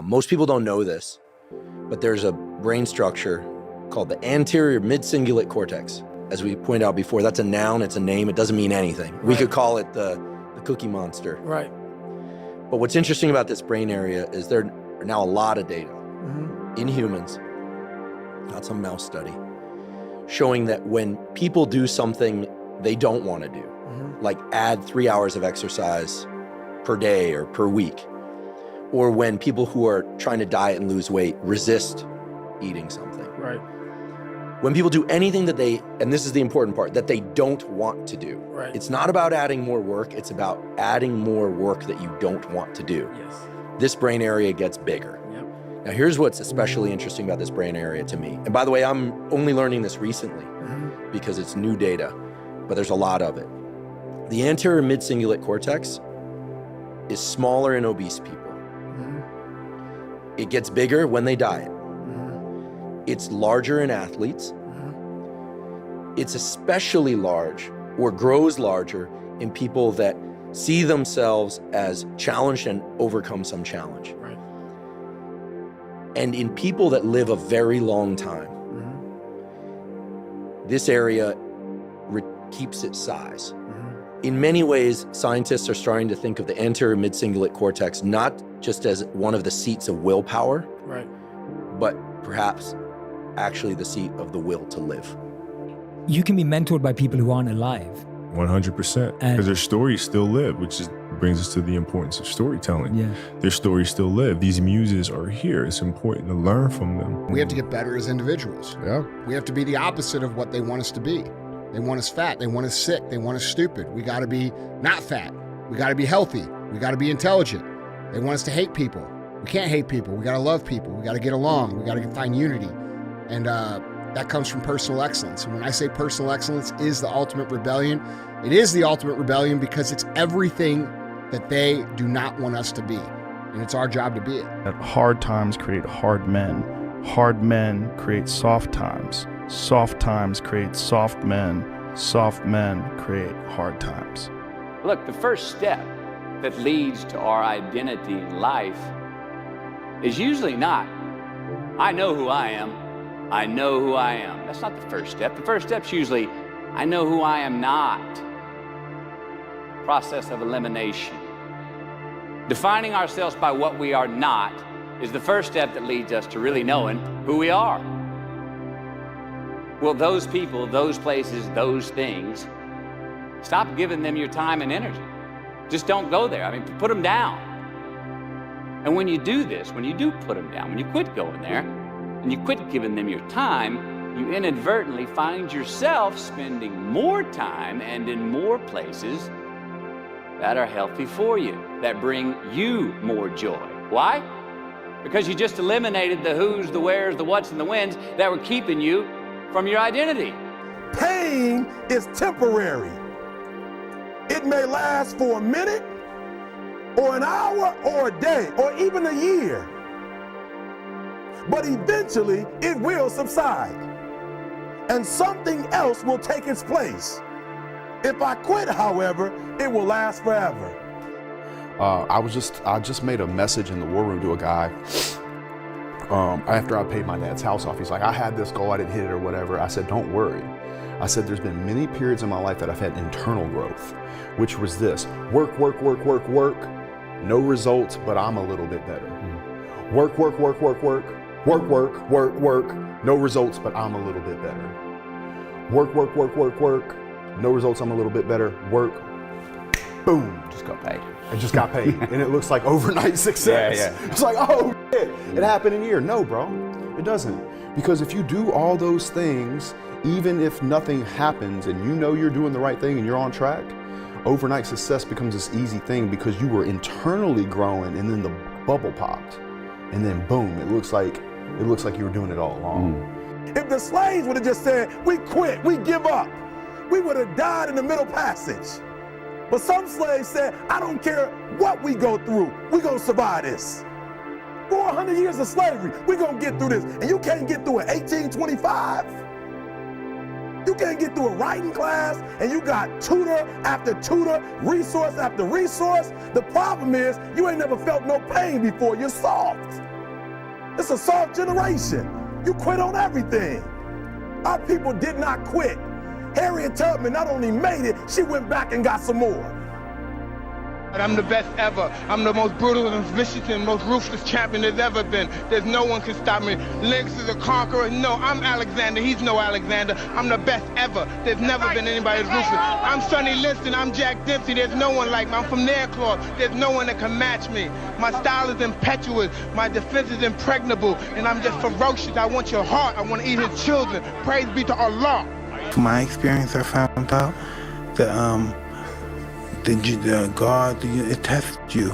Most people don't know this, but there's a brain structure called the anterior mid-cingulate cortex. As we pointed out before, that's a noun, it's a name, it doesn't mean anything. Right. We could call it the Cookie Monster. Right. But what's interesting about this brain area is there are now a lot of data in humans, not some mouse study, showing that when people do something they don't want to do, like add 3 hours of exercise per day or per week, or when people who are trying to diet and lose weight resist eating something. Right. When people do anything that they, and this is the important part, that they don't want to do. Right. It's not about adding more work, it's about adding more work that you don't want to do. Yes. This brain area gets bigger. Yep. Now here's what's especially interesting about this brain area to me. And by the way, I'm only learning this recently because it's new data, but there's a lot of it. The anterior mid-cingulate cortex is smaller in obese people. It gets bigger when they diet. It's larger in athletes. It's especially large or grows larger in people that see themselves as challenged and overcome some challenge. Right. And in people that live a very long time, this area keeps its size. In many ways, scientists are starting to think of the anterior mid-cingulate cortex not just as one of the seats of willpower, right, but perhaps actually the seat of the will to live. You can be mentored by people who aren't alive. 100%, because their stories still live, which brings us to the importance of storytelling. Yeah. Their stories still live. These muses are here. It's important to learn from them. We have to get better as individuals. Yeah. We have to be the opposite of what they want us to be. They want us fat, they want us sick, they want us stupid. We gotta be not fat. We gotta be healthy. We gotta be intelligent. They want us to hate people. We can't hate people. We gotta love people. We gotta get along. We gotta find unity. And that comes from personal excellence. And when I say personal excellence is the ultimate rebellion, it is the ultimate rebellion because it's everything that they do not want us to be. And it's our job to be it. Hard times create hard men. Hard men create soft times. Soft times create soft men. Soft men create hard times. Look, the first step that leads to our identity in life is usually not, I know who I am. I know who I am. That's not the first step. The first step's usually, I know who I am not. Process of elimination. Defining ourselves by what we are not is the first step that leads us to really knowing who we are. Well, those people, those places, those things, stop giving them your time and energy. Just don't go there. I mean, put them down. And when you do this, when you do put them down, when you quit going there, and you quit giving them your time, you inadvertently find yourself spending more time and in more places that are healthy for you, that bring you more joy. Why? Because you just eliminated the who's, the where's, the what's, and the when's that were keeping you from your identity. Pain is temporary. It may last for a minute, or an hour, or a day, or even a year. But eventually, it will subside. And something else will take its place. If I quit, however, it will last forever. I just made a message in the war room to a guy after I paid my dad's house off. He's like, I had this goal, I didn't hit it or whatever. I said, don't worry. I said, there's been many periods in my life that I've had internal growth, which was this: work, work, work, work, work, no results, but I'm a little bit better. Work, work, work, work, work, work, work, work, work, no results, but I'm a little bit better. Work, work, work, work, work, no results, I'm a little bit better. Work, boom. Just got paid. I just got paid, and it looks like overnight success. Yeah. It's like, oh shit, it happened in a year. No, bro, it doesn't. Because if you do all those things, even if nothing happens and you know you're doing the right thing and you're on track, overnight success becomes this easy thing because you were internally growing and then the bubble popped. And then boom, it looks like you were doing it all along. If the slaves would have just said, we quit, we give up, we would have died in the Middle Passage. But some slaves said, I don't care what we go through, we're gonna survive this. 400 years of slavery, we're gonna get through this. And you can't get through it. 1825. You can't get through a writing class and you got tutor after tutor, resource after resource. The problem is you ain't never felt no pain before. You're soft. It's a soft generation. You quit on everything. Our people did not quit. Harriet Tubman not only made it, she went back and got some more. I'm the best ever. I'm the most brutal and vicious and most ruthless champion there's ever been. There's no one can stop me. Lynx is a conqueror. No, I'm Alexander. He's no Alexander. I'm the best ever. There's never been anybody as ruthless. I'm Sonny Liston. I'm Jack Dempsey. There's no one like me. I'm from Nairclaw. There's no one that can match me. My style is impetuous. My defense is impregnable. And I'm just ferocious. I want your heart. I want to eat his children. Praise be to Allah. From my experience, I found out that God, it tests you.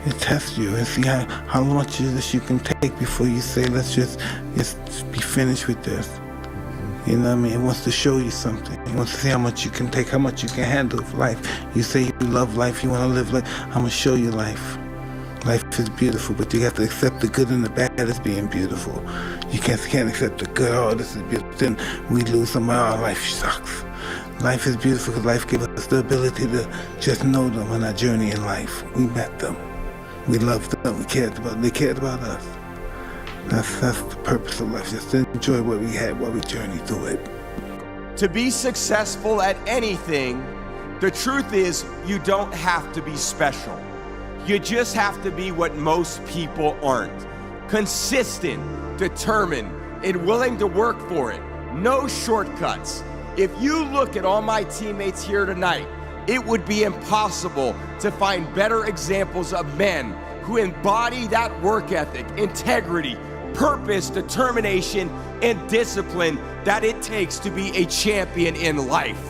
It tests you and see how much of this you can take before you say, let's just be finished with this. You know what I mean? It wants to show you something. It wants to see how much you can take, how much you can handle of life. You say you love life, you want to live life. I'm going to show you life. Life is beautiful, but you have to accept the good and the bad as being beautiful. You can't accept the good, oh, this is beautiful. Then we lose some of our life sucks. Life is beautiful because life gives us the ability to just know them on our journey in life. We met them. We loved them. We cared about them. They cared about us. That's the purpose of life. Just to enjoy what we had while we journeyed through it. To be successful at anything, the truth is you don't have to be special. You just have to be what most people aren't. Consistent, determined, and willing to work for it. No shortcuts. If you look at all my teammates here tonight, it would be impossible to find better examples of men who embody that work ethic, integrity, purpose, determination, and discipline that it takes to be a champion in life.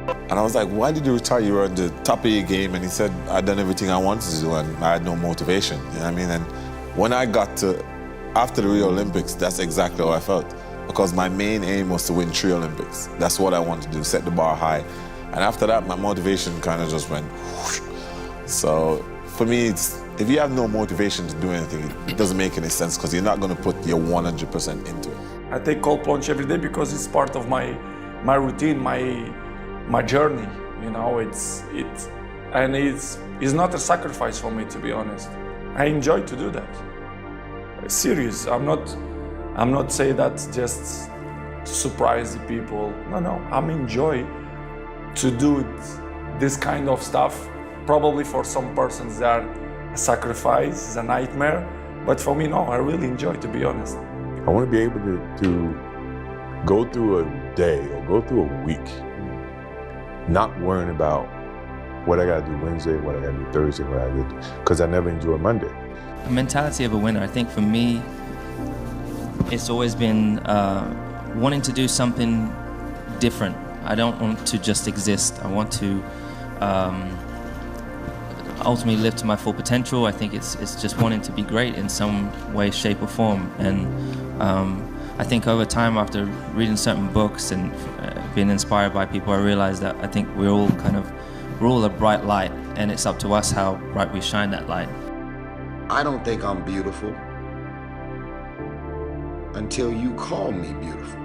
And I was like, why did you retire? You were at the top of your game. And he said, I'd done everything I wanted to do and I had no motivation. You know what I mean? And when I got to, after the Rio Olympics, that's exactly how I felt. Because my main aim was to win 3 Olympics. That's what I wanted to do, set the bar high. And after that, my motivation kind of just went whoosh. So for me, if you have no motivation to do anything, it doesn't make any sense because you're not going to put your 100% into it. I take cold plunge every day because it's part of my routine, my journey. You know, it's not a sacrifice for me, to be honest. I enjoy to do that. Serious, I'm not saying that just to surprise the people. No, I'm enjoy to do this kind of stuff. Probably for some persons that a sacrifice, is a nightmare, but for me, no, I really enjoy, to be honest. I want to be able to go through a day or go through a week not worrying about what I got to do Wednesday, what I got to do Thursday, what I got to do, because I never enjoy Monday. The mentality of a winner, I think for me, it's always been wanting to do something different. I don't want to just exist. I want to ultimately live to my full potential. I think it's just wanting to be great in some way, shape, or form. And I think over time, after reading certain books and being inspired by people, I realized that I think we're all a bright light, and it's up to us how bright we shine that light. I don't think I'm beautiful until you call me beautiful.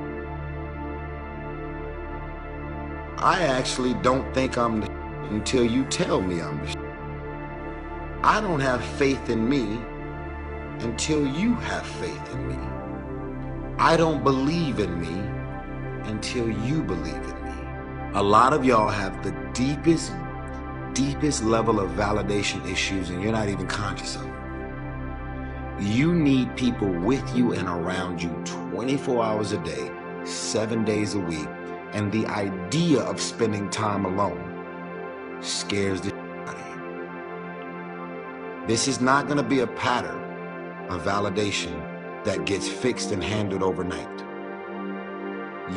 I actually don't think I'm the until you tell me I'm the I don't have faith in me until you have faith in me. I don't believe in me until you believe in me. A lot of y'all have the deepest level of validation issues and you're not even conscious of it. You need people with you and around you 24 hours a day, 7 days a week, and the idea of spending time alone scares the shit out of you. This is not going to be a pattern of validation that gets fixed and handled overnight.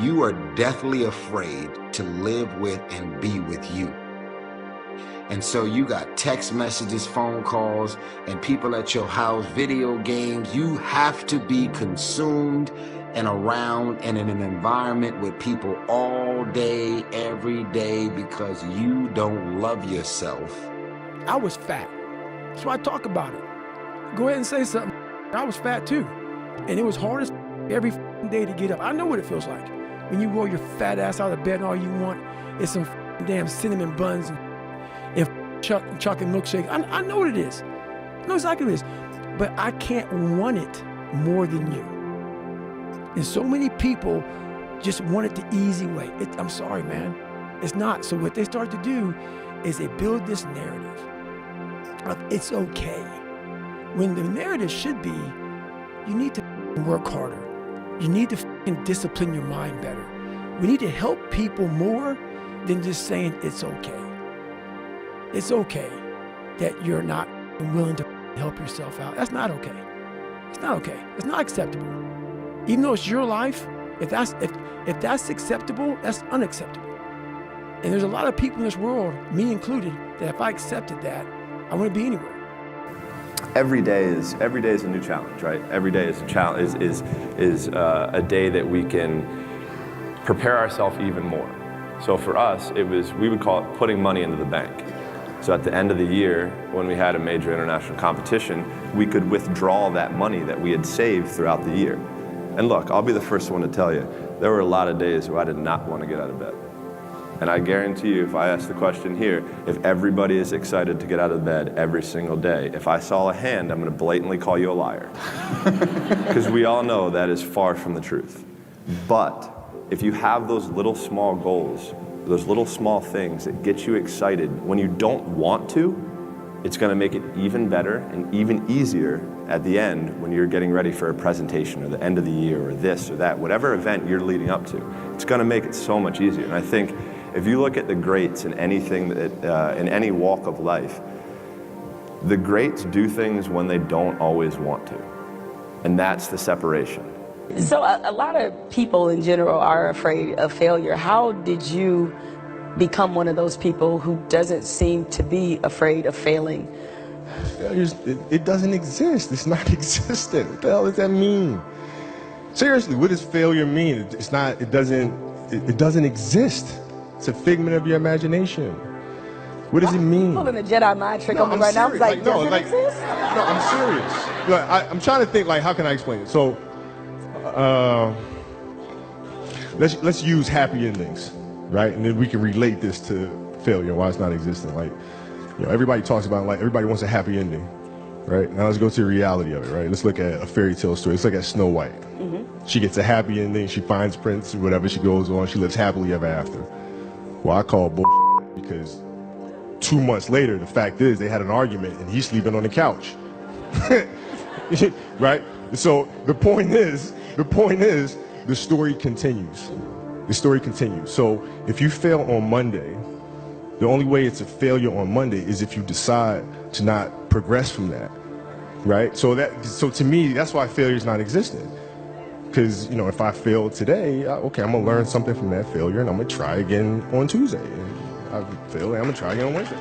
You are deathly afraid to live with and be with you. And so you got text messages, phone calls, and people at your house, video games. You have to be consumed and around and in an environment with people all day, every day, because you don't love yourself. I was fat. That's why I talk about it. Go ahead and say something. I was fat too. And it was hard as every day to get up. I know what it feels like. When you roll your fat ass out of bed and all you want is some damn cinnamon buns and chocolate milkshake. I know what it is. I know exactly what it is. But I can't want it more than you. And so many people just want it the easy way. I'm sorry, man. It's not. So what they start to do is they build this narrative of it's okay. When the narrative should be, you need to work harder. You need to discipline your mind better. We need to help people more than just saying it's okay. It's okay that you're not willing to help yourself out. That's not okay. It's not okay. It's not acceptable. Even though it's your life, if that's acceptable, that's unacceptable. And there's a lot of people in this world, me included, that if I accepted that, I wouldn't be anywhere. Every day is a new challenge, right? Every day is a challenge, is a day that we can prepare ourselves even more. So for us, we would call it putting money into the bank. So at the end of the year, when we had a major international competition, we could withdraw that money that we had saved throughout the year. And look, I'll be the first one to tell you, there were a lot of days where I did not want to get out of bed. And I guarantee you, if I ask the question here, if everybody is excited to get out of bed every single day, if I saw a hand, I'm going to blatantly call you a liar. Because we all know that is far from the truth. But if you have those little small goals, those little small things that get you excited when you don't want to, it's going to make it even better and even easier at the end when you're getting ready for a presentation or the end of the year or this or that, whatever event you're leading up to. It's going to make it so much easier. And I think if you look at the greats in anything that, in any walk of life, the greats do things when they don't always want to. And that's the separation. So a lot of people in general are afraid of failure. How did you become one of those people who doesn't seem to be afraid of failing? It doesn't exist. It's not existent. What the hell does that mean? Seriously, what does failure mean? It doesn't exist. It's a figment of your imagination. What does it mean? Pulling a Jedi mind trick on me right now. I was like, does it exist? No, I'm serious. I'm trying to think, how can I explain it? So, let's use happy endings, right? And then we can relate this to failure, why it's not existent. Everybody talks about everybody wants a happy ending, right? Now let's go to the reality of it, right? Let's look at a fairy tale story. Let's look at Snow White. Mm-hmm. She gets a happy ending. She finds Prince, whatever. She goes on. She lives happily ever after. Well, I call bullshit because 2 months later, the fact is they had an argument and he's sleeping on the couch, right? So the point is, the story continues. The story continues. So if you fail on Monday, the only way it's a failure on Monday is if you decide to not progress from that, right? So to me, that's why failure is not existent. Because, if I fail today, okay, I'm going to learn something from that failure and I'm going to try again on Tuesday. And I failed, I'm going to try again on Wednesday.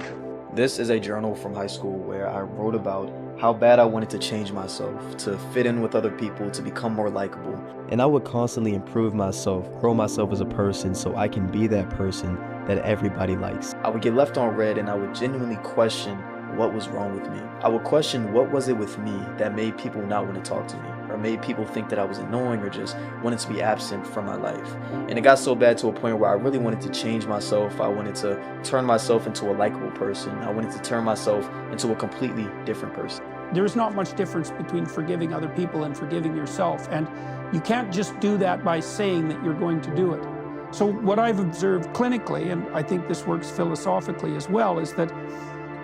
This is a journal from high school where I wrote about how bad I wanted to change myself, to fit in with other people, to become more likable. And I would constantly improve myself, grow myself as a person so I can be that person that everybody likes. I would get left on red and I would genuinely question what was wrong with me. I would question what was it with me that made people not want to talk to me, or made people think that I was annoying or just wanted to be absent from my life. And it got so bad to a point where I really wanted to change myself. I wanted to turn myself into a likable person. I wanted to turn myself into a completely different person. There's not much difference between forgiving other people and forgiving yourself. And you can't just do that by saying that you're going to do it. So what I've observed clinically, and I think this works philosophically as well, is that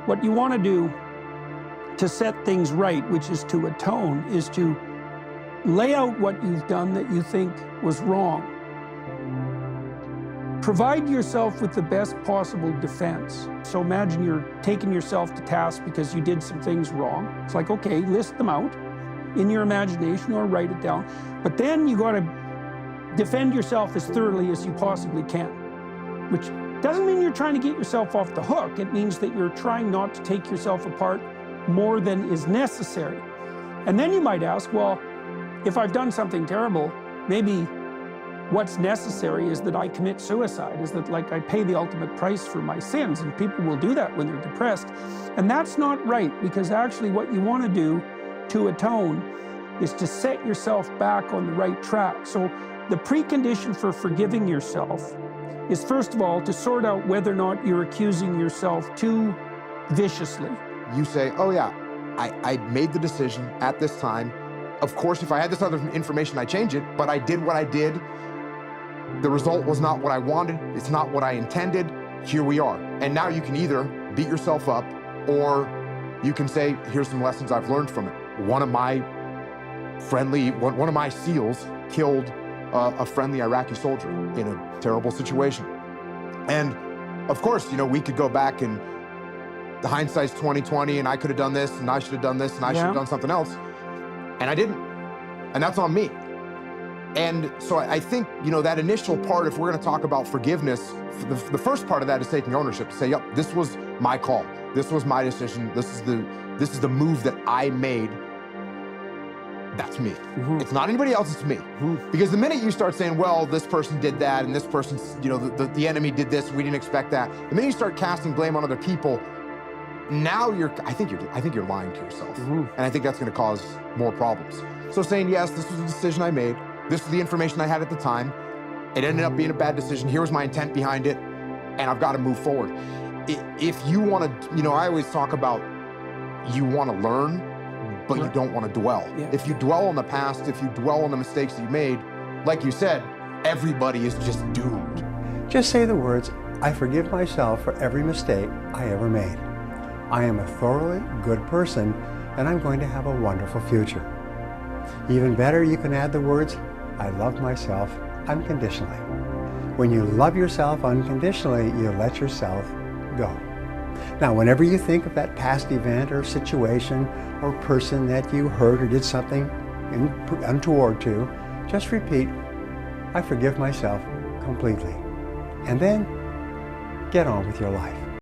what you want to do to set things right, which is to atone, is to lay out what you've done that you think was wrong. Provide yourself with the best possible defense. So imagine you're taking yourself to task because you did some things wrong. It's like, okay, list them out in your imagination or write it down. But then you got to defend yourself as thoroughly as you possibly can, which doesn't mean you're trying to get yourself off the hook. It means that you're trying not to take yourself apart more than is necessary. And then you might ask, well, if I've done something terrible, maybe what's necessary is that I commit suicide, is that I pay the ultimate price for my sins, and people will do that when they're depressed. And that's not right, because actually what you want to do to atone is to set yourself back on the right track. So The precondition for forgiving yourself is, first of all, to sort out whether or not you're accusing yourself too viciously. You say, oh yeah, I made the decision at this time. Of course, if I had this other information, I'd change it, but I did what I did. The result was not what I wanted. It's not what I intended. Here we are. And now you can either beat yourself up, or you can say, here's some lessons I've learned from it. One of my SEALs killed a friendly Iraqi soldier in a terrible situation. And of course, you know, we could go back and the hindsight's 20/20, and I could have done this, and I should have done this, and I should have done something else. And I didn't. And that's on me. And so I think, you know, that initial part, if we're going to talk about forgiveness, the first part of that is taking ownership, to say, yep, this was my call. This was my decision. This is the move that I made. That's me. It's not anybody else, it's me. Because the minute you start saying, well, this person did that, and this person's, you know, the enemy did this, we didn't expect that. The minute you start casting blame on other people, now I think you're lying to yourself. And I think that's going to cause more problems. So saying, yes, this was a decision I made. This was the information I had at the time. It ended up being a bad decision. Here was my intent behind it, and I've got to move forward. If you want to, you know, I always talk about you want to learn, but you don't want to dwell. If you dwell on the past, if you dwell on the mistakes that you made, like you said, everybody is just doomed. Just say the words, I forgive myself for every mistake I ever made. I am a thoroughly good person, and I'm going to have a wonderful future. Even better, you can add the words, I love myself unconditionally. When you love yourself unconditionally, you let yourself go. Now, whenever you think of that past event or situation or person that you hurt or did something untoward to, just repeat, I forgive myself completely. And then get on with your life.